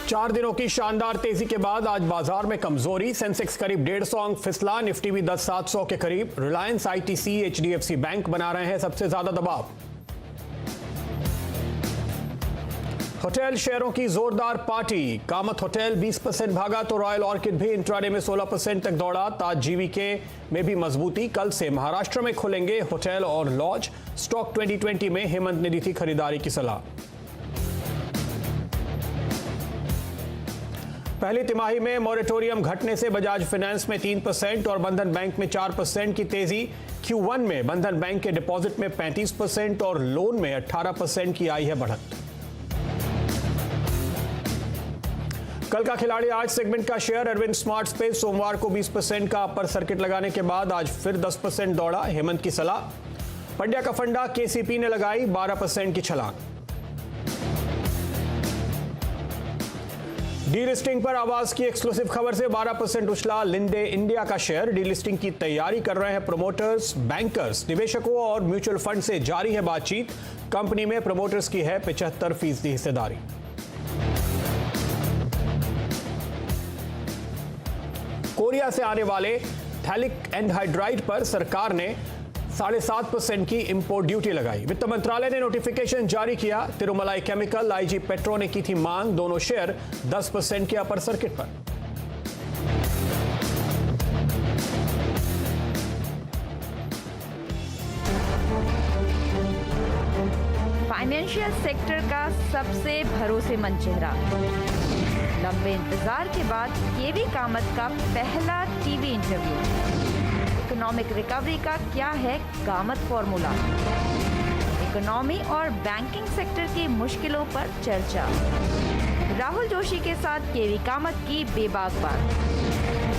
4 दिनों की शानदार तेजी के बाद आज बाजार में कमजोरी। सेंसेक्स करीब 150 अंक फिसला, निफ्टी भी 10,700 के करीब। रिलायंस, आईटीसी, एचडीएफसी बैंक बना रहे हैं सबसे ज्यादा दबाव। होटल शेयरों की जोरदार पार्टी। कामत होटल 20% भागा तो रॉयल ऑर्किड भी इंट्राडे में 16% तक दौड़ा। ताज जीवीके में भी मजबूती। कल से महाराष्ट्र में खुलेंगे होटल और लॉज। स्टॉक 2020 में हेमंत ने दी थी खरीदारी की सलाह। पहली तिमाही में मॉरेटोरियम घटने से बजाज फाइनेंस में 3% और बंधन बैंक में 4% की तेजी। Q1 में बंधन बैंक के डिपॉजिट में 35% और लोन में 18% की आई है बढ़त। कल का खिलाड़ी आज सेगमेंट का शेयर अरविंद स्मार्ट स्पेस सोमवार को 20% का अपर सर्किट लगाने के बाद आज फिर 10% दौड़ा। हेमंत की सलाह। पंड्या का फंडा केसीपी ने लगाई 12% की छलांग। डीलिस्टिंग पर आवाज की एक्सक्लूसिव खबर से 12% उछला लिंडे इंडिया का शेयर। डीलिस्टिंग की तैयारी कर रहे हैं प्रमोटर्स, बैंकर्स, निवेशकों और म्यूचुअल फंड से जारी है बातचीत। कंपनी में प्रमोटर्स की है 75% हिस्सेदारी। कोरिया से आने वाले थैलिक एनहाइड्राइड पर सरकार ने 7.5% की इंपोर्ट ड्यूटी लगाई। वित्त मंत्रालय ने नोटिफिकेशन जारी किया। तिरुमलाई केमिकल, आईजी पेट्रो ने की थी मांग। दोनों शेयर 10% के अपर सर्किट पर। फाइनेंशियल सेक्टर का सबसे भरोसेमंद चेहरा। लंबे इंतजार के बाद केवी कामत का पहला टीवी इंटरव्यू। इकोनॉमिक रिकवरी का क्या है कामत फॉर्मूला। इकोनॉमी और बैंकिंग सेक्टर की मुश्किलों पर चर्चा। राहुल जोशी के साथ केवी कामत की बेबाक बात।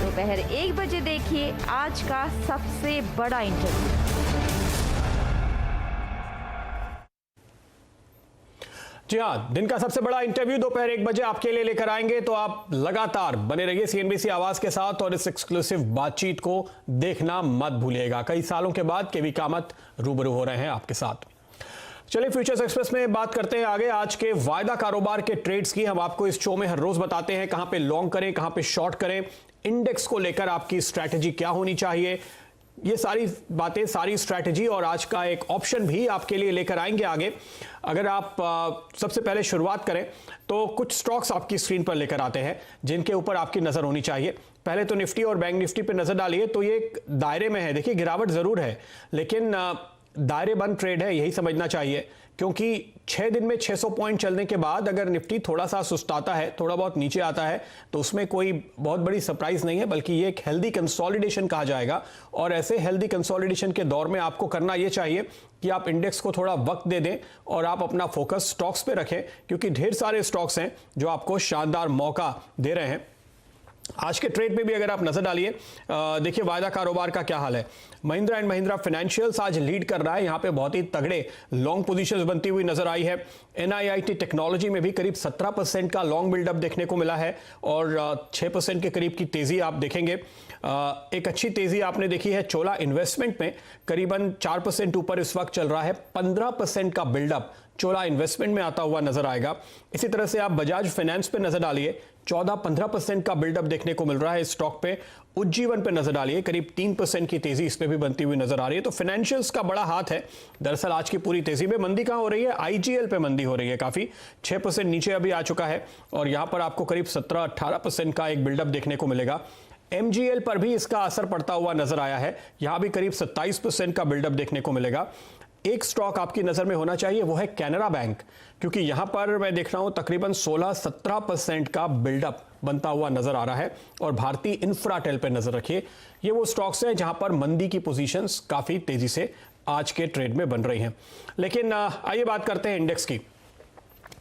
दोपहर 1 बजे देखिए आज का सबसे बड़ा इंटरव्यू। जी हाँ, दिन का सबसे बड़ा इंटरव्यू दोपहर 1 बजे आपके लिए लेकर आएंगे, तो आप लगातार बने रहिए सीएनबीसी आवाज के साथ और इस एक्सक्लूसिव बातचीत को देखना मत भूलिएगा। कई सालों के बाद केवी कामत रूबरू हो रहे हैं आपके साथ। चलिए फ्यूचर्स एक्सप्रेस में बात करते हैं आगे आज के वायदा कारोबार के ट्रेड्स की। हम आपको इस शो में हर रोज बताते हैं कहां पे लॉन्ग करें, कहां पे शॉर्ट करें, इंडेक्स को लेकर आपकी स्ट्रैटेजी क्या होनी चाहिए। ये सारी बातें, सारी स्ट्रैटेजी और आज का एक ऑप्शन भी आपके लिए लेकर आएंगे आगे। अगर आप सबसे पहले शुरुआत करें तो कुछ स्टॉक्स आपकी स्क्रीन पर लेकर आते हैं जिनके ऊपर आपकी नजर होनी चाहिए। पहले तो निफ्टी और बैंक निफ्टी पर नजर डालिए तो ये एक दायरे में है। देखिए गिरावट जरूर है लेकिन दायरे बंद ट्रेड है, यही समझना चाहिए। क्योंकि 6 दिन में 600 पॉइंट चलने के बाद अगर निफ्टी थोड़ा सा सुस्ताता है, थोड़ा बहुत नीचे आता है, तो उसमें कोई बहुत बड़ी सरप्राइज नहीं है, बल्कि ये एक हेल्दी कंसोलिडेशन कहा जाएगा। और ऐसे हेल्दी कंसोलिडेशन के दौर में आपको करना ये चाहिए कि आप इंडेक्स को थोड़ा वक्त दे दें और आप अपना फोकस स्टॉक्स पे रखें, क्योंकि ढेर सारे स्टॉक्स हैं जो आपको शानदार मौका दे रहे हैं। आज के ट्रेड में भी अगर आप नजर डालिए, देखिए वायदा कारोबार का क्या हाल है। महिंद्रा एंड महिंद्रा फाइनेंशियल्स आज लीड कर रहा है। यहां पे बहुत ही तगड़े लॉन्ग पोजीशंस बनती हुई नजर आई है। एनआईआईटी टेक्नोलॉजी में भी करीब 17% का लॉन्ग बिल्डअप देखने को मिला है और 6% के करीब की तेजी आप देखेंगे। एक अच्छी तेजी आपने देखी है चोला इन्वेस्टमेंट में, करीबन 4% ऊपर इस वक्त चल रहा है। 15% का बिल्डअप चोला इन्वेस्टमेंट में आता हुआ नजर आएगा। इसी तरह से आप बजाज फाइनेंस पे नजर डालिए, 14-15% का बिल्डअप देखने को मिल रहा है इस स्टॉक पे। उज्जीवन पे नजर डालिए, करीब 3% की तेजी इस पे भी बनती हुई नजर आ रही है। तो फाइनेंशियल्स का बड़ा हाथ है दरअसल आज की पूरी तेजी में। मंदी कहां हो रही है? आईजीएल पे मंदी हो रही है काफी, 6% नीचे अभी आ चुका है और यहां पर आपको करीब 17-18% का एक बिल्डअप देखने को मिलेगा। एमजीएल पर भी इसका असर पड़ता हुआ नजर आया है, यहां भी करीब 27% का बिल्डअप देखने को मिलेगा। एक स्टॉक आपकी नजर में होना चाहिए, वो है कैनरा बैंक, क्योंकि यहां पर मैं देख रहा हूं तकरीबन 16-17% का बिल्डअप बनता हुआ नजर आ रहा है। और भारतीय इंफ्राटेल पे नजर रखिए, ये वो स्टॉक्स हैं जहां पर मंदी की पोजीशंस काफी तेजी से आज के ट्रेड में बन रही हैं। लेकिन आइए बात करते हैं इंडेक्स की।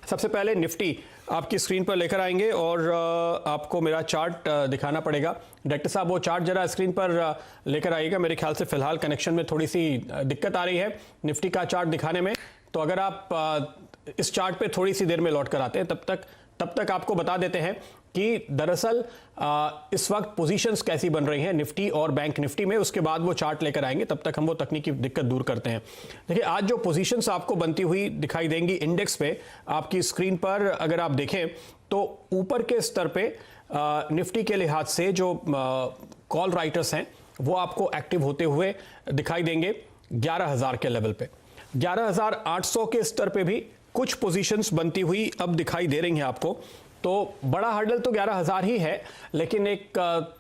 सबसे पहले निफ्टी आपकी स्क्रीन पर लेकर आएंगे और आपको मेरा चार्ट दिखाना पड़ेगा। डायरेक्टर साहब वो चार्ट जरा स्क्रीन पर लेकर आइएगा। मेरे ख्याल से फिलहाल कनेक्शन में थोड़ी सी दिक्कत आ रही है निफ्टी का चार्ट दिखाने में, तो अगर आप इस चार्ट पे थोड़ी सी देर में लौट कर आते हैं तब तक आपको बता देते हैं कि दरअसल इस वक्त पोजीशंस कैसी बन रही हैं निफ्टी और बैंक निफ्टी में। उसके बाद वो चार्ट लेकर आएंगे, तब तक हम वो तकनीकी दिक्कत दूर करते हैं। देखिए, आज जो पोजीशंस आपको बनती हुई दिखाई देंगी इंडेक्स पे, आपकी स्क्रीन पर अगर आप देखें तो ऊपर के स्तर पे निफ्टी के लिहाज से जो कॉल राइटर्स हैं वो आपको एक्टिव होते हुए दिखाई देंगे 11,000 के लेवल पे। 11,800 के स्तर पे भी कुछ पोजीशंस बनती हुई अब दिखाई दे रही हैं आपको। तो बड़ा हर्डल तो 11,000 ही है, लेकिन एक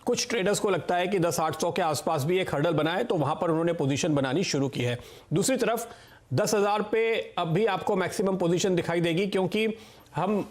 कुछ ट्रेडर्स को लगता है कि 10,800 के आसपास भी एक हर्डल बना है, तो वहां पर उन्होंने पोजीशन बनानी शुरू की है। दूसरी तरफ 10,000 पे अब भी आपको मैक्सिमम पोजीशन दिखाई देगी, क्योंकि हम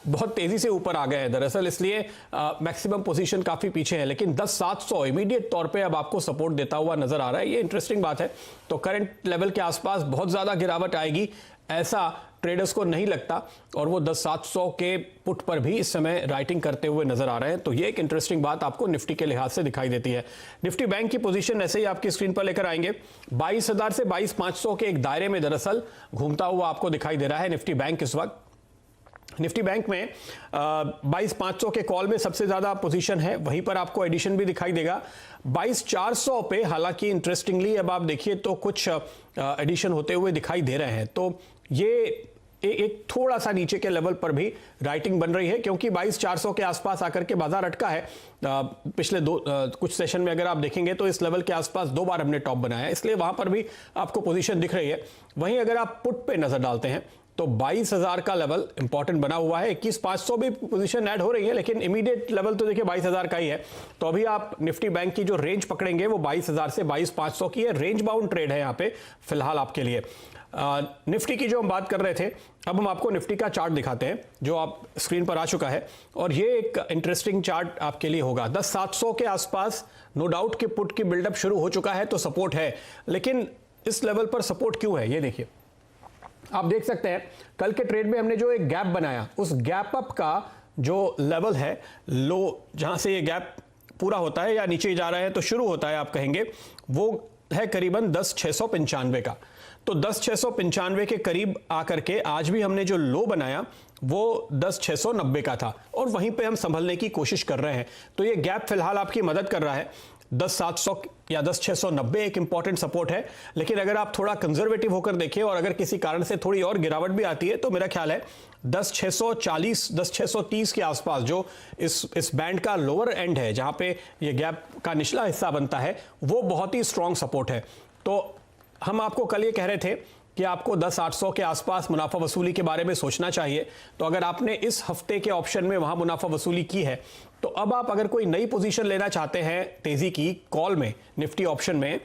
बहुत तेजी से ऊपर आ गए हैं दरअसल, इसलिए मैक्सिमम पोजीशन काफी पीछे है। लेकिन 10,700 इमीडिएट तौर पे अब आपको सपोर्ट देता हुआ नजर आ रहा है। ये इंटरेस्टिंग बात है। तो करंट लेवल के आसपास बहुत ज्यादा गिरावट आएगी ऐसा ट्रेडर्स को नहीं लगता, और वो 10,700 के पुट पर भी इस समय राइटिंग करते हुए नजर आ रहे हैं। तो ये एक इंटरेस्टिंग बात आपको निफ्टी के लिहाज से दिखाई देती है। निफ्टी बैंक की पोजीशन ऐसे ही आपकी स्क्रीन पर लेकर आएंगे। 22,000 से 22,500 के एक दायरे में दरअसल घूमता हुआ आपको दिखाई दे रहा है निफ्टी बैंक इस वक्त। निफ्टी बैंक में 22,500 के कॉल में सबसे ज्यादा पोजीशन है, वहीं पर आपको एडिशन भी दिखाई देगा। 22,400 पे हालांकि इंटरेस्टिंगली अब आप देखिए तो कुछ एडिशन होते हुए दिखाई दे रहे हैं। तो ये एक थोड़ा सा नीचे के लेवल पर भी राइटिंग बन रही है, क्योंकि 22,400 के आसपास आकर के बाजार अटका है। पिछले कुछ सेशन में अगर आप देखेंगे तो इस लेवल के आसपास 2 बार हमने टॉप बनाया है, इसलिए वहां पर भी आपको पोजीशन दिख रही है। वहीं अगर आप पुट पे नजर डालते हैं तो 22,000 का लेवल इंपॉर्टेंट बना हुआ है। 21,500 भी पोजीशन ऐड हो रही है, लेकिन इमीडिएट लेवल तो देखिए 22,000 का ही है। तो अभी आप निफ्टी बैंक की जो रेंज पकड़ेंगे वो 22,000 से 22,500 की है। रेंज बाउंड ट्रेड है यहाँ पे फिलहाल आपके लिए। निफ्टी की जो हम बात कर रहे थे, अब हम आपको निफ्टी का चार्ट दिखाते हैं जो आप स्क्रीन पर आ चुका है, और ये एक इंटरेस्टिंग चार्ट आपके लिए होगा। 10,700 के आसपास नो डाउट कि पुट की बिल्डअप शुरू हो चुका है, तो सपोर्ट है। लेकिन इस लेवल पर सपोर्ट क्यों है, ये देखिए। आप देख सकते हैं कल के ट्रेड में हमने जो एक गैप बनाया, उस गैप अप का जो लेवल है लो, जहां से ये गैप पूरा होता है या नीचे जा रहा है तो शुरू होता है आप कहेंगे, वो है करीबन 10,695 का। तो 10,695 के करीब आकर के आज भी हमने जो लो बनाया वो 10,690 का था, और वहीं पे हम संभलने की कोशिश कर रहे हैं। तो ये गैप फिलहाल आपकी मदद कर रहा है। 10,700 या 10,690 एक इंपॉर्टेंट सपोर्ट है। लेकिन अगर आप थोड़ा कंजर्वेटिव होकर देखें और अगर किसी कारण से थोड़ी और गिरावट भी आती है, तो मेरा ख्याल है 10,640 10,630 के आसपास जो इस बैंड का लोअर एंड है, जहां पे ये गैप का निचला हिस्सा बनता है, वो बहुत ही स्ट्रॉन्ग सपोर्ट है। तो हम आपको कल ये कह रहे थे कि आपको 10,800 के आसपास मुनाफा वसूली के बारे में सोचना चाहिए। तो अगर आपने इस हफ्ते के ऑप्शन में वहां मुनाफा वसूली की है, तो अब आप अगर कोई नई पोजीशन लेना चाहते हैं तेजी की कॉल में निफ्टी ऑप्शन में,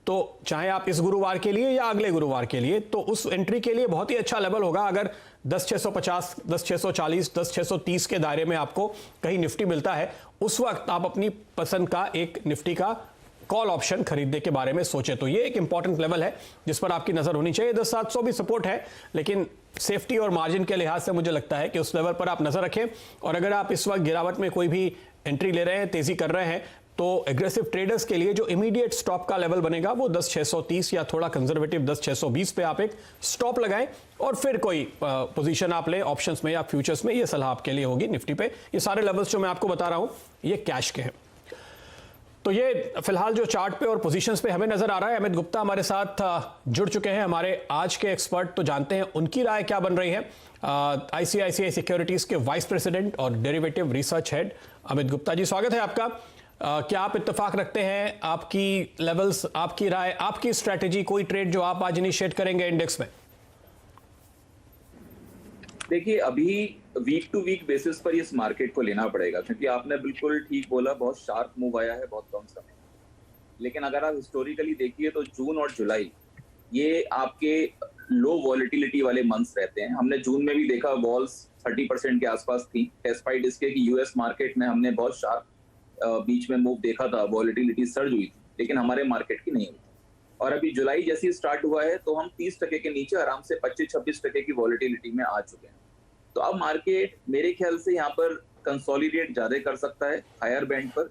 तो चाहे आप इस गुरुवार के लिए या अगले गुरुवार के लिए, तो उस एंट्री के लिए बहुत ही अच्छा लेवल होगा अगर 10,650, 10,640, 10,630 के दायरे में आपको कहीं निफ्टी मिलता है। उस वक्त आप अपनी पसंद का एक निफ्टी का कॉल ऑप्शन खरीदने के बारे में सोचे। तो ये एक इंपॉर्टेंट लेवल है जिस पर आपकी नजर होनी चाहिए। 10,700 भी सपोर्ट है, लेकिन सेफ्टी और मार्जिन के लिहाज से मुझे लगता है कि उस लेवल पर आप नजर रखें। और अगर आप इस वक्त गिरावट में कोई भी एंट्री ले रहे हैं, तेजी कर रहे हैं, तो एग्रेसिव ट्रेडर्स के लिए जो इमीडिएट स्टॉप का लेवल बनेगा वो 10,630 या थोड़ा कंजर्वेटिव 10,620 पे आप एक स्टॉप लगाएं, और फिर कोई पोजीशन आप लें ऑप्शंस में या फ्यूचर्स में। ये सलाह आपके लिए होगी निफ्टी पे। ये सारे लेवल्स जो मैं आपको बता रहा हूं ये कैश के हैं। तो ये फिलहाल जो चार्ट पे और पोजीशंस पे हमें नजर आ रहा है। अमित गुप्ता हमारे साथ जुड़ चुके हैं, हमारे आज के एक्सपर्ट। तो जानते हैं उनकी राय क्या बन रही है। आईसीआईसीआई सिक्योरिटीज के वाइस प्रेसिडेंट और derivative research head Amit Gupta ji, स्वागत है आपका। क्या आप इत्तेफाक रखते हैं, आपकी लेवल्स, आपकी राय, आपकी स्ट्रेटेजी, कोई ट्रेड जो आप आज इनिशिएट करेंगे इंडेक्स में? देखिए, अभी वीक टू वीक बेसिस पर इस मार्केट को लेना पड़ेगा, क्योंकि आपने बिल्कुल ठीक बोला, बहुत शार्प मूव आया है बहुत कम समय। लेकिन अगर आप हिस्टोरिकली देखिए तो जून और जुलाई ये आपके लो वॉलेटिलिटी वाले मंथ्स रहते हैं। हमने जून में भी देखा वॉल्स 30% के आसपास थी, डिस्पाइट इसके कि यूएस मार्केट में हमने बहुत शार्प बीच में मूव देखा था, वॉलेटिलिटी सर्ज हुई थी, लेकिन हमारे मार्केट की नहीं हुई। और अभी जुलाई जैसे स्टार्ट हुआ है तो हम 30% के नीचे आराम से 25-26% की वॉलेटिलिटी में आ चुके हैं। तो अब मार्केट मेरे ख्याल से यहाँ पर कंसोलिडेट ज्यादा कर सकता है हायर बैंड पर,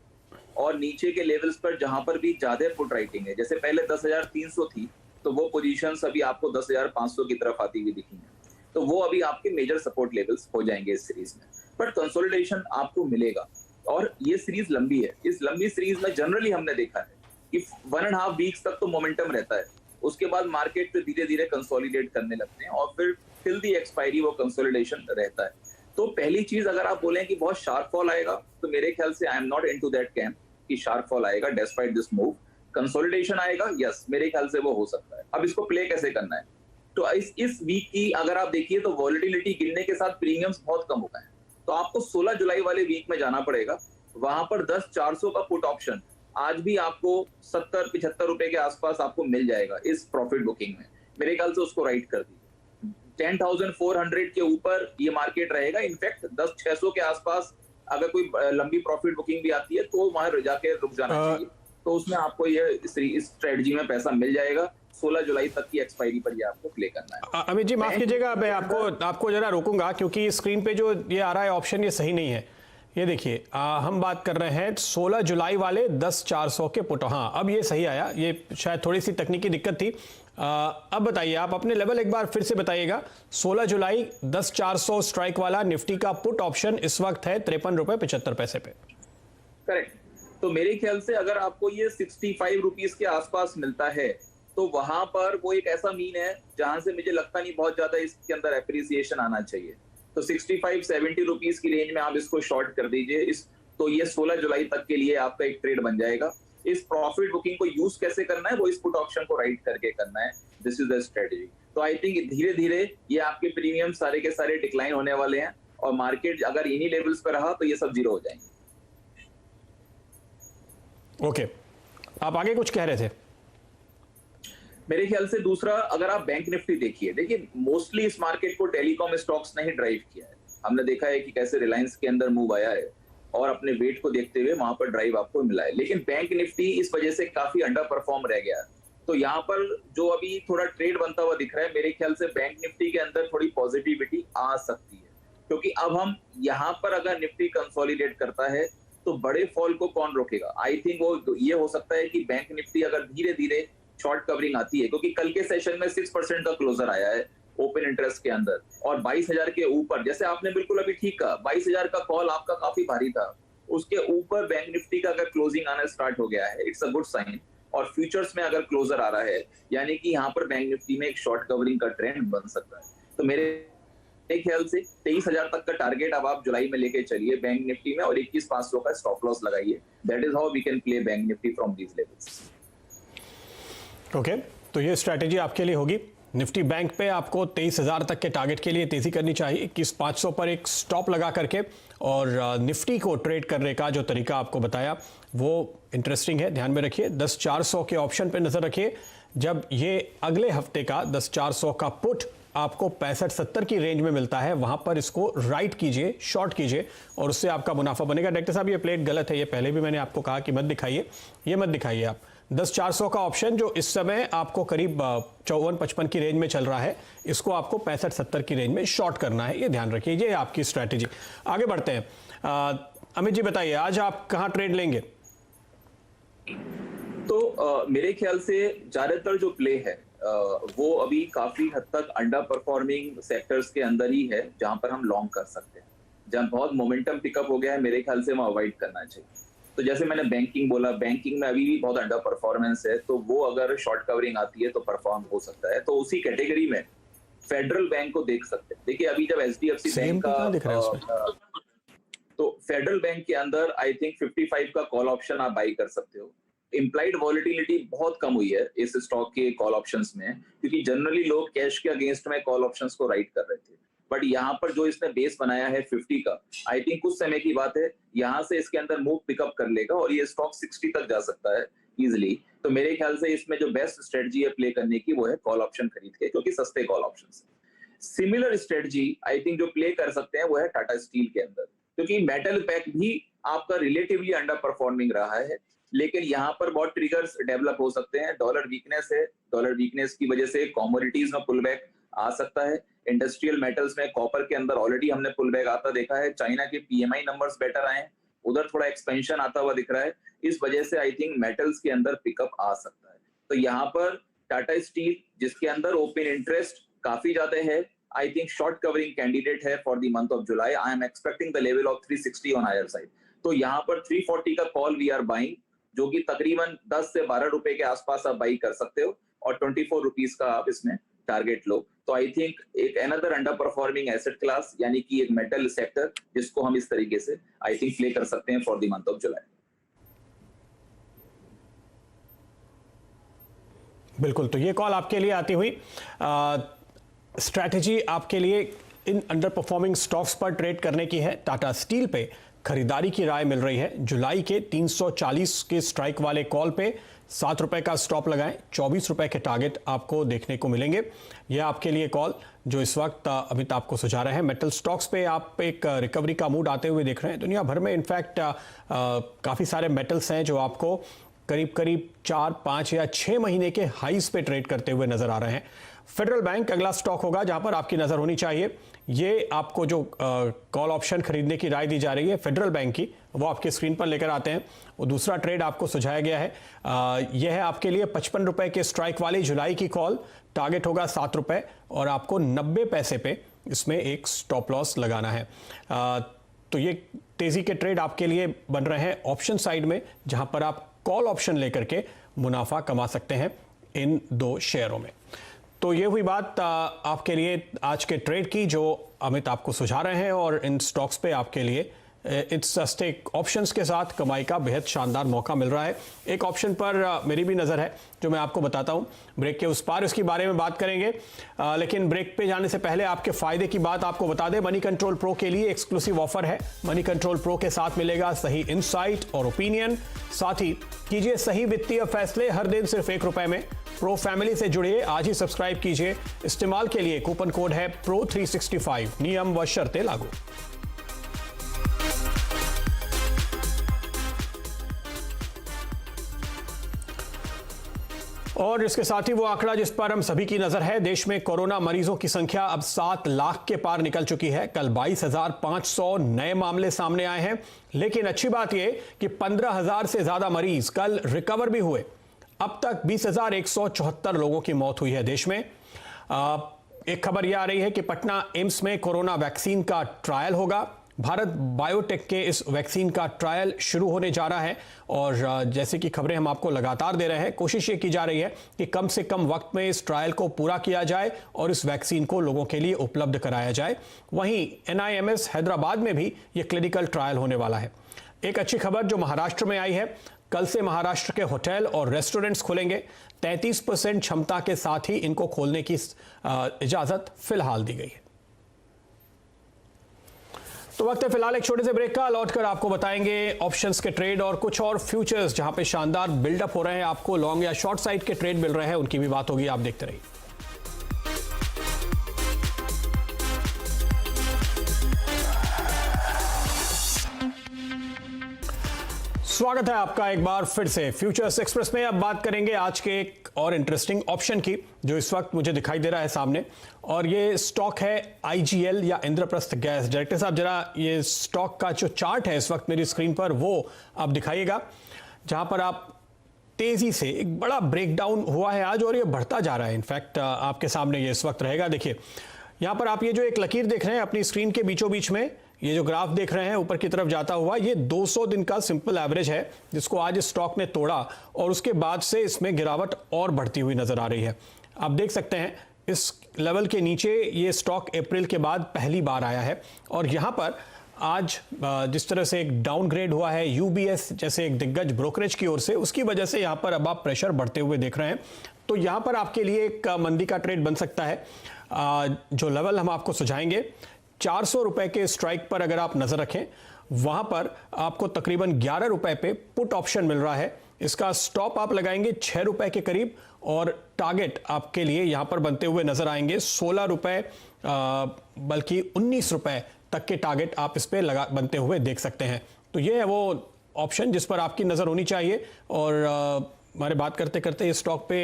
और नीचे के लेवल्स पर जहां पर भी ज्यादा पुट राइटिंग है, जैसे पहले 10,300 थी, तो वो पोजीशंस अभी आपको 10,500 की तरफ आती हुई दिखी है। तो वो अभी आपके मेजर सपोर्ट लेवल्स हो जाएंगे इस सीरीज में। बट कंसोलिडेशन आपको मिलेगा और ये सीरीज लंबी है। इस लंबी सीरीज में जनरली हमने देखा है कि 1.5 वीक्स तक तो मोमेंटम रहता है, उसके बाद मार्केट पे धीरे धीरे कंसोलिडेट करने लगते हैं और फिर टिल दी एक्सपायरी वो कंसोलिडेशन रहता है। तो पहली चीज अगर आप बोलें कि बहुत शार्प फॉल आएगा, तो मेरे ख्याल से I am not into that camp कि शार्प फॉल आएगा डिस्पाइट दिस मूव। कंसोलिडेशन आएगा, यस, मेरे ख्याल से वो हो सकता है। अब इसको प्ले कैसे करना है, तो इस वीक की अगर आप देखिए तो वॉलिटिलिटी गिरने के साथ प्रीमियम्स बहुत कम हो गए हैं, तो आपको 16 जुलाई वाले वीक में जाना पड़ेगा। वहां पर 10,400 का पुट ऑप्शन आज भी आपको 70-75 रुपए के आसपास आपको मिल जाएगा इस प्रॉफिट बुकिंग में। मेरे ख्याल से उसको राइट कर दीजिए। 10,400 के ऊपर ये मार्केट रहेगा। इनफैक्ट 10,600 के आसपास अगर कोई लंबी प्रॉफिट बुकिंग भी आती है तो वहां जाके रुक जाना चाहिए। तो उसमें आपको ये इस स्ट्रेटजी में पैसा मिल जाएगा। 16 जुलाई तक की एक्सपायरी पर ये आपको प्ले करना है। अमित जी माफ कीजिएगा, मैं आपको जरा रोकूंगा क्योंकि स्क्रीन पे जो ये आ रहा है ऑप्शन ये सही नहीं है। ये देखिए हम बात कर रहे हैं 16 जुलाई वाले 10,400 के पुट। हाँ अब ये सही आया, ये शायद थोड़ी सी तकनीकी दिक्कत थी। अब बताइए आप अपने लेवल एक बार फिर से बताइएगा। 16 जुलाई 10,400 स्ट्राइक वाला निफ्टी का पुट ऑप्शन इस वक्त है 53 रुपए 75 पैसे पे। करेक्ट। तो मेरे ख्याल से अगर आपको ये 65 रुपीज के आसपास मिलता है तो वहां पर वो एक ऐसा मीन है जहां से मुझे लगता नहीं बहुत ज्यादा इसके अंदर एप्रिसिएशन आना चाहिए। तो 65-70 रुपीज की रेंज में आप इसको शॉर्ट कर दीजिए। तो ये 16 जुलाई तक के लिए आपका एक ट्रेड बन जाएगा। इस प्रॉफिट बुकिंग को यूज कैसे करना है, वो इस पुट ऑप्शन को राइट करके करना है। This is the strategy. तो आई थिंक धीरे धीरे ये आपके प्रीमियम सारे के सारे डिक्लाइन होने वाले हैं और मार्केट अगर इन्हीं लेवल्स पर रहा तो ये सब जीरो हो जाएंगे। ओके, आप आगे कुछ कह रहे थे। मेरे ख्याल से दूसरा, अगर आप बैंक निफ्टी देखिए मोस्टली इस मार्केट को टेलीकॉम स्टॉक्स ने ही ड्राइव किया है। हमने देखा है कि कैसे रिलायंस के अंदर मूव आया है और अपने वेट को देखते हुए वहां पर ड्राइव आपको मिला है। लेकिन बैंक निफ्टी इस वजह से काफी अंडर परफॉर्म रह गया है। तो यहाँ पर जो अभी थोड़ा ट्रेड बनता हुआ दिख रहा है, मेरे ख्याल से बैंक निफ्टी के अंदर थोड़ी पॉजिटिविटी आ सकती है, क्योंकि अब हम यहाँ पर अगर निफ्टी कंसोलिडेट करता है तो बड़े फॉल को कौन रोकेगा। आई थिंक वो ये हो सकता है कि बैंक निफ्टी अगर धीरे धीरे शॉर्ट कवरिंग आती है, क्योंकि कल के सेशन में 6% का क्लोजर आया है ओपन इंटरेस्ट के अंदर और 22,000 के ऊपर, जैसे आपने बिल्कुल अभी ठीक कहा, 22,000 का कॉल आपका काफी भारी था, उसके ऊपर बैंक निफ्टी का अगर क्लोजिंग आना स्टार्ट हो गया है, इट्स अ गुड साइन। और फ्यूचर्स में अगर क्लोजर आ रहा है, यानी कि यहाँ पर बैंक निफ्टी में एक शॉर्ट कवरिंग का ट्रेंड बन सकता है। तो मेरे ख्याल से 23,000 तक का टारगेट अब आप जुलाई में लेके चलिए बैंक निफ्टी में और 21,500 का स्टॉप लॉस लगाइए। That is how we can play bank Nifty from these levels. Okay, तो ये स्ट्रैटेजी आपके लिए होगी। निफ्टी बैंक पे आपको 23,000 तक के टारगेट के लिए तेजी करनी चाहिए। 21,500 पर एक स्टॉप लगा करके और निफ्टी को ट्रेड करने का जो तरीका आपको बताया वो इंटरेस्टिंग है, ध्यान में रखिए। 10,400 के ऑप्शन पे नजर रखिए। जब ये अगले हफ्ते का 10,400 का पुट आपको 65-70 की रेंज में मिलता है, वहां पर इसको राइट कीजिए, शॉर्ट कीजिए और उससे आपका मुनाफा बनेगा। डायरेक्टर साहब ये प्लेट गलत है, ये पहले भी मैंने आपको कहा कि मत दिखाइए, ये मत दिखाइए आप। 10,400 का ऑप्शन जो इस समय आपको करीब 54-55 की रेंज में चल रहा है, इसको आपको 65-70 की रेंज में शॉर्ट करना है, ये ध्यान रखिए। ये आपकी स्ट्रैटेजी। आगे बढ़ते हैं। अमित जी बताइए आज आप कहां ट्रेड लेंगे? तो मेरे ख्याल से ज्यादातर जो प्ले है वो अभी काफी हद तक अंडर परफॉर्मिंग सेक्टर्स के अंदर ही है, जहां पर हम लॉन्ग कर सकते हैं। जहां बहुत मोमेंटम पिकअप हो गया है, मेरे ख्याल से वो अवॉइड करना चाहिए। तो जैसे मैंने बैंकिंग बोला, बैंकिंग में अभी भी बहुत अंडर परफॉर्मेंस है, तो वो अगर शॉर्ट कवरिंग आती है तो परफॉर्म हो सकता है। तो उसी कैटेगरी में फेडरल बैंक को देख सकते हैं। देखिए अभी जब एचडीएफसी बैंक का तो फेडरल बैंक के अंदर आई थिंक 55 का कॉल ऑप्शन आप बाई कर सकते हो। इम्प्लाइड वॉलिटिलिटी बहुत कम हुई है इस स्टॉक के कॉल ऑप्शंस में, क्योंकि जनरली लोग कैश के अगेंस्ट में कॉल ऑप्शंस को राइट कर रहे थे। बट यहाँ पर जो इसने बेस बनाया है 50 का, आई थिंक कुछ समय की बात है, यहाँ से इसके अंदर मूव पिकअप कर लेगा और ये स्टॉक 60 तक जा सकता है इजिली। तो मेरे ख्याल से इसमें जो बेस्ट स्ट्रेटजी है प्ले करने की वो है कॉल ऑप्शन खरीद के, क्योंकि सस्ते call option. Similar strategy I think जो प्ले कर सकते हैं वो है टाटा स्टील के अंदर, क्योंकि मेटल पैक भी आपका रिलेटिवली अंडर परफॉर्मिंग रहा है, लेकिन यहाँ पर बहुत ट्रिगर्स डेवलप हो सकते हैं। डॉलर वीकनेस है, डॉलर वीकनेस की वजह से कमोडिटीज में पुल बैक आ सकता है। इंडस्ट्रियल मेटल्स में कॉपर के अंदर ऑलरेडी हमने पुल बैक आता देखा है। चाइना के पीएमआई नंबर्स बेटर आए हैं, उधर थोड़ा एक्सपेंशन आता हुआ दिख रहा है। इस वजह से आई थिंक मेटल्स के अंदर पिकअप आ सकता है। तो यहाँ पर टाटा स्टील, जिसके अंदर ओपन इंटरेस्ट काफी ज्यादा है, I think short covering candidate है for the month of July. I am expecting the level of 360 on higher side. तो यहाँ पर 340 का कॉल वी आर बाइंग, जो कि तकरीबन 10 से 12 रुपए के आसपास आप बाई कर सकते हो, और 24 रुपीस का आप इसमें टारगेट लो। तो आई थिंक एक another under performing asset class, यानी कि एक मेटल सेक्टर, जिसको हम इस तरीके से आई थिंक प्ले कर सकते हैं for the month of July. बिल्कुल, तो ये कॉल आपके लिए आती हुई स्ट्रैटेजी आपके लिए इन अंडर परफॉर्मिंग स्टॉक्स पर ट्रेड करने की है। टाटा स्टील पे खरीदारी की राय मिल रही है। जुलाई के 340 के स्ट्राइक वाले कॉल पे 7 रुपए का स्टॉप लगाएं, 24 रुपए के टारगेट आपको देखने को मिलेंगे। यह आपके लिए कॉल जो इस वक्त अमित आपको सुझा रहे हैं। मेटल स्टॉक्स पे आप एक रिकवरी का मूड आते हुए देख रहे हैं। दुनिया भर में इनफैक्ट काफ़ी सारे मेटल्स हैं जो आपको करीब करीब 4, 5 या 6 महीने के हाईस पे ट्रेड करते हुए नजर आ रहे हैं। फेडरल बैंक अगला स्टॉक होगा जहां पर आपकी नजर होनी चाहिए। ये आपको जो कॉल ऑप्शन खरीदने की राय दी जा रही है फेडरल बैंक की, वो आपके स्क्रीन पर लेकर आते हैं। वो दूसरा ट्रेड आपको सुझाया गया है, यह है आपके लिए 55 रुपए के स्ट्राइक वाली जुलाई की कॉल। टारगेट होगा 7 रुपए और आपको 90 पैसे पे इसमें एक स्टॉप लॉस लगाना है। तो ये तेजी के ट्रेड आपके लिए बन रहे हैं ऑप्शन साइड में, जहां पर आप कॉल ऑप्शन लेकर के मुनाफा कमा सकते हैं इन 2 शेयरों में। तो ये हुई बात आपके लिए आज के ट्रेड की जो अमित आपको सुझा रहे हैं, और इन स्टॉक्स पे आपके लिए इट्स स्टेक ऑप्शंस के साथ कमाई का बेहद शानदार मौका मिल रहा है। एक ऑप्शन पर मेरी भी नज़र है जो मैं आपको बताता हूं। ब्रेक के उस पार इसकी बारे में बात करेंगे, लेकिन ब्रेक पे जाने से पहले आपके फायदे की बात आपको बता दें। मनी कंट्रोल प्रो के लिए एक्सक्लूसिव ऑफर है। मनी कंट्रोल प्रो के साथ मिलेगा सही इंसाइट और ओपिनियन, साथ ही कीजिए सही वित्तीय फैसले हर दिन सिर्फ 1 रुपए में। प्रो फैमिली से जुड़िए, आज ही सब्सक्राइब कीजिए। इस्तेमाल के लिए कूपन कोड है PRO365, नियम व शर्तें लागू। और इसके साथ ही वो आंकड़ा जिस पर हम सभी की नजर है, देश में कोरोना मरीजों की संख्या अब 7 लाख के पार निकल चुकी है। कल 22,500 नए मामले सामने आए हैं, लेकिन अच्छी बात यह कि 15,000 से ज्यादा मरीज कल रिकवर भी हुए। अब तक 20,174 लोगों की मौत हुई है देश में। एक खबर यह आ रही है कि पटना एम्स में कोरोना वैक्सीन का ट्रायल होगा। भारत बायोटेक के इस वैक्सीन का ट्रायल शुरू होने जा रहा है, और जैसे कि खबरें हम आपको लगातार दे रहे हैं, कोशिश ये की जा रही है कि कम से कम वक्त में इस ट्रायल को पूरा किया जाए और इस वैक्सीन को लोगों के लिए उपलब्ध कराया जाए। वहीं NIMS हैदराबाद में भी ये क्लिनिकल ट्रायल होने वाला है। एक अच्छी खबर जो महाराष्ट्र में आई है, कल से महाराष्ट्र के होटल और रेस्टोरेंट्स खुलेंगे। 33% क्षमता के साथ ही इनको खोलने की इजाजत फिलहाल दी गई है। तो वक्त है फिलहाल एक छोटे से ब्रेक का। लौटकर आपको बताएंगे ऑप्शंस के ट्रेड और कुछ और फ्यूचर्स जहां पे शानदार बिल्डअप हो रहे हैं। आपको लॉन्ग या शॉर्ट साइड के ट्रेड मिल रहे हैं, उनकी भी बात होगी। आप देखते रहिए। स्वागत है आपका एक बार फिर से फ्यूचर्स एक्सप्रेस में। अब बात करेंगे आज के एक और इंटरेस्टिंग ऑप्शन की जो इस वक्त मुझे दिखाई दे रहा है सामने, और ये स्टॉक है IGL या इंद्रप्रस्थ गैस। डायरेक्टर साहब जरा ये स्टॉक का जो चार्ट है इस वक्त मेरी स्क्रीन पर वो आप दिखाइएगा, जहां पर आप तेजी से एक बड़ा ब्रेकडाउन हुआ है आज और ये बढ़ता जा रहा है। इनफैक्ट आपके सामने ये इस वक्त रहेगा। देखिए यहां पर आप ये जो एक लकीर देख रहे हैं अपनी स्क्रीन के बीचों बीच में, ये जो ग्राफ देख रहे हैं ऊपर की तरफ जाता हुआ, ये 200 दिन का सिंपल एवरेज है जिसको आज स्टॉक ने तोड़ा, और उसके बाद से इसमें गिरावट और बढ़ती हुई नजर आ रही है। आप देख सकते हैं इस लेवल के नीचे ये स्टॉक अप्रैल के बाद पहली बार आया है, और यहां पर आज जिस तरह से एक डाउनग्रेड हुआ है UBS जैसे एक दिग्गज ब्रोकरेज की ओर से, उसकी वजह से यहां पर अब आप प्रेशर बढ़ते हुए देख रहे हैं। तो यहां पर आपके लिए एक मंदी का ट्रेड बन सकता है। जो लेवल हम आपको सुझाएंगे 400 रुपए के स्ट्राइक पर अगर आप नजर रखें, वहां पर आपको तकरीबन 11 रुपए पे पुट ऑप्शन मिल रहा है। इसका स्टॉप आप लगाएंगे 6 रुपए के करीब, और टारगेट आपके लिए यहां पर बनते हुए नजर आएंगे 16 रुपए, बल्कि 19 रुपए तक के टारगेट आप इस पे बनते हुए देख सकते हैं। तो ये है वो ऑप्शन जिस पर आपकी नजर होनी चाहिए। और हमारे बात करते करते ये स्टॉक पे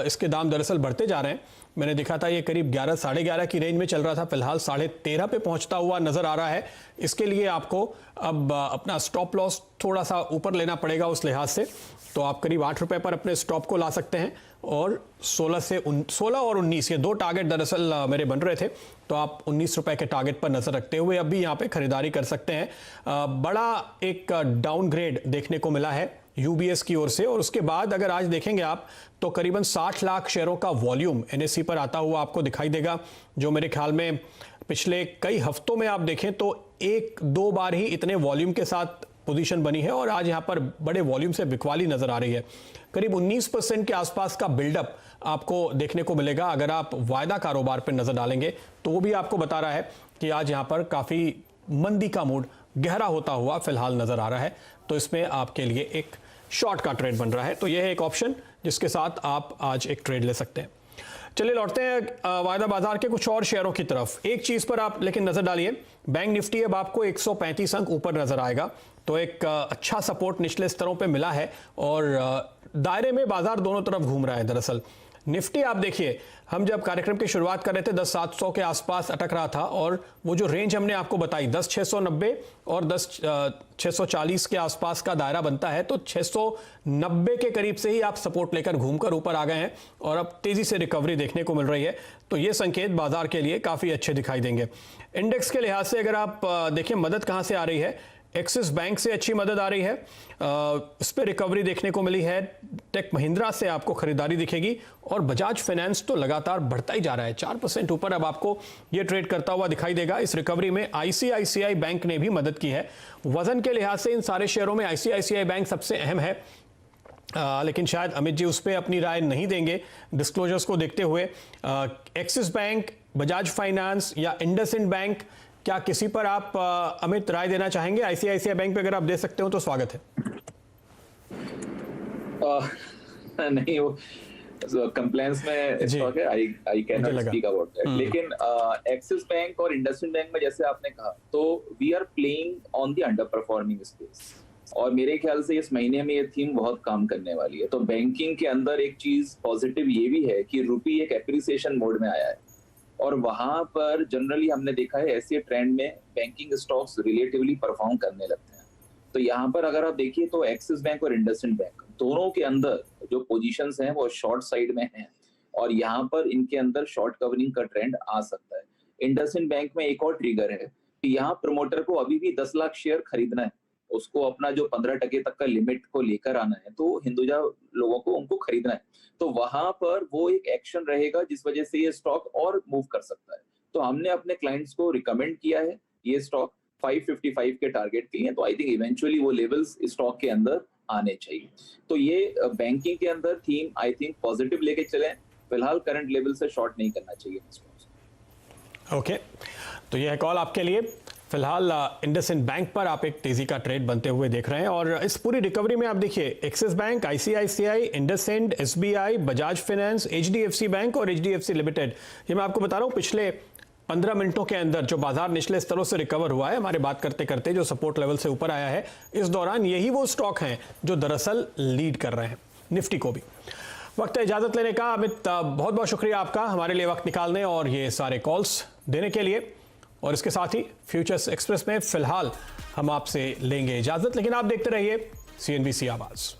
इसके दाम दरअसल बढ़ते जा रहे हैं। मैंने देखा था ये करीब 11, 11.5 की रेंज में चल रहा था, फिलहाल 13.5 पे पहुंचता हुआ नजर आ रहा है। इसके लिए आपको अब अपना स्टॉप लॉस थोड़ा सा ऊपर लेना पड़ेगा उस लिहाज से। तो आप करीब 8 रुपए पर अपने स्टॉप को ला सकते हैं और 16 और 19 ये दो टारगेट दरअसल मेरे बन रहे थे, तो आप 19 रुपए के टारगेट पर नजर रखते हुए अब भी यहाँ पे खरीदारी कर सकते हैं। बड़ा एक डाउनग्रेड देखने को मिला है यूबीएस की ओर से, और उसके बाद अगर आज देखेंगे आप तो करीबन 60 लाख शेयरों का वॉल्यूम एनएसई पर आता हुआ आपको दिखाई देगा, जो मेरे ख्याल में पिछले कई हफ्तों में आप देखें तो 1-2 बार ही इतने वॉल्यूम के साथ पोजीशन बनी है और आज यहां पर बड़े वॉल्यूम से बिकवाली नजर आ रही है। करीब 19% के आसपास का बिल्डअप आपको देखने को मिलेगा अगर आप वायदा कारोबार पर नजर डालेंगे, तो वो भी आपको बता रहा है कि आज यहां पर काफी मंदी का मूड गहरा होता हुआ फिलहाल नजर आ रहा है। तो इसमें आपके लिए एक शॉर्ट का ट्रेड बन रहा है, तो यह है एक ऑप्शन जिसके साथ आप आज एक ट्रेड ले सकते हैं। चलिए लौटते हैं वायदा बाजार के कुछ और शेयरों की तरफ। एक चीज पर आप लेकिन नजर डालिए, बैंक निफ्टी अब आपको 135 अंक ऊपर नजर आएगा, तो एक अच्छा सपोर्ट निचले स्तरों पे मिला है और दायरे में बाजार दोनों तरफ घूम रहा है। दरअसल निफ्टी आप देखिए, हम जब कार्यक्रम की शुरुआत कर रहे थे 10,700 के आसपास अटक रहा था और वो जो रेंज हमने आपको बताई 10,690 और 10,640 के आसपास का दायरा बनता है, तो 690 के करीब से ही आप सपोर्ट लेकर घूमकर ऊपर आ गए हैं और अब तेजी से रिकवरी देखने को मिल रही है, तो ये संकेत बाजार के लिए काफी अच्छे दिखाई देंगे। इंडेक्स के लिहाज से अगर आप देखें मदद कहां से आ रही है, एक्सिस बैंक से अच्छी मदद आ रही है, इस पर रिकवरी देखने को मिली है। टेक महिंद्रा से आपको खरीदारी दिखेगी और बजाज फाइनेंस तो लगातार बढ़ता ही जा रहा है, 4% ऊपर अब आपको ये ट्रेड करता हुआ दिखाई देगा। इस रिकवरी में आईसीआईसीआई बैंक ने भी मदद की है। वजन के लिहाज से इन सारे शेयरों में आईसीआईसीआई बैंक सबसे अहम है, लेकिन शायद अमित जी उस पर अपनी राय नहीं देंगे डिस्क्लोजर्स को देखते हुए। एक्सिस बैंक, बजाज फाइनेंस या इंडसइंड बैंक, क्या किसी पर आप अमित राय देना चाहेंगे? आईसीआईसीआई बैंक पे अगर आप दे सकते हो तो स्वागत है। नहीं, वो कंप्लेंट्स में स्टॉक है, I can not speak about that. लेकिन एक्सिस बैंक और इंडसइंड बैंक में जैसे आपने कहा, तो we are playing on the underperforming space और मेरे ख्याल से इस महीने में ये थीम बहुत काम करने वाली है। तो बैंकिंग के अंदर एक चीज पॉजिटिव ये भी है कि रुपी एक एप्रिसिएशन मोड में आया है और वहां पर जनरली हमने देखा है ऐसे ट्रेंड में बैंकिंग स्टॉक्स रिलेटिवली परफॉर्म करने लगते हैं। तो यहाँ पर अगर आप देखिए तो एक्सिस बैंक और इंडसइंड बैंक दोनों के अंदर जो पोजीशंस हैं वो शॉर्ट साइड में हैं और यहाँ पर इनके अंदर शॉर्ट कवरिंग का ट्रेंड आ सकता है। इंडसइंड बैंक में एक और ट्रिगर है कि यहाँ प्रमोटर को अभी भी 10 लाख शेयर खरीदना है, उसको अपना जो 15% तक का लिमिट को लेकर आना है, तो हिंदुजा लोगों को उनको खरीदना है, तो वहां पर वो एक एक्शन रहेगा जिस वजह से ये स्टॉक और मूव कर सकता है। तो हमने अपने क्लाइंट्स को रिकमेंड किया है ये स्टॉक 555 के टारगेट के लिए, तो आई थिंक इवेंचुअली वो लेवल्स स्टॉक के अंदर आने चाहिए। तो ये बैंकिंग के अंदर थीम आई थिंक पॉजिटिव लेके चले, फिलहाल करंट लेवल से शॉर्ट नहीं करना चाहिए स्टॉक्स। ओके, तो ये है कॉल आपके लिए। फिलहाल इंडसइंड बैंक पर आप एक तेजी का ट्रेड बनते हुए देख रहे हैं और इस पूरी रिकवरी में आप देखिए axis bank, ICICI, IndusInd, SBI, Bajaj finance, HDFC bank और एचडीएफसी लिमिटेड, ये मैं आपको बता रहा हूं पिछले 15 मिनटों के अंदर जो बाजार निचले स्तरों से रिकवर हुआ है, हमारे बात करते करते जो सपोर्ट लेवल से ऊपर आया है, इस दौरान यही वो स्टॉक हैं जो दरअसल लीड कर रहे हैं निफ्टी को भी। वक्त है इजाजत लेने का। अमित, बहुत बहुत शुक्रिया आपका हमारे लिए वक्त निकालने और ये सारे कॉल्स देने के लिए, और इसके साथ ही फ्यूचर्स एक्सप्रेस में फिलहाल हम आपसे लेंगे इजाजत, लेकिन आप देखते रहिए सीएनबीसी आवाज।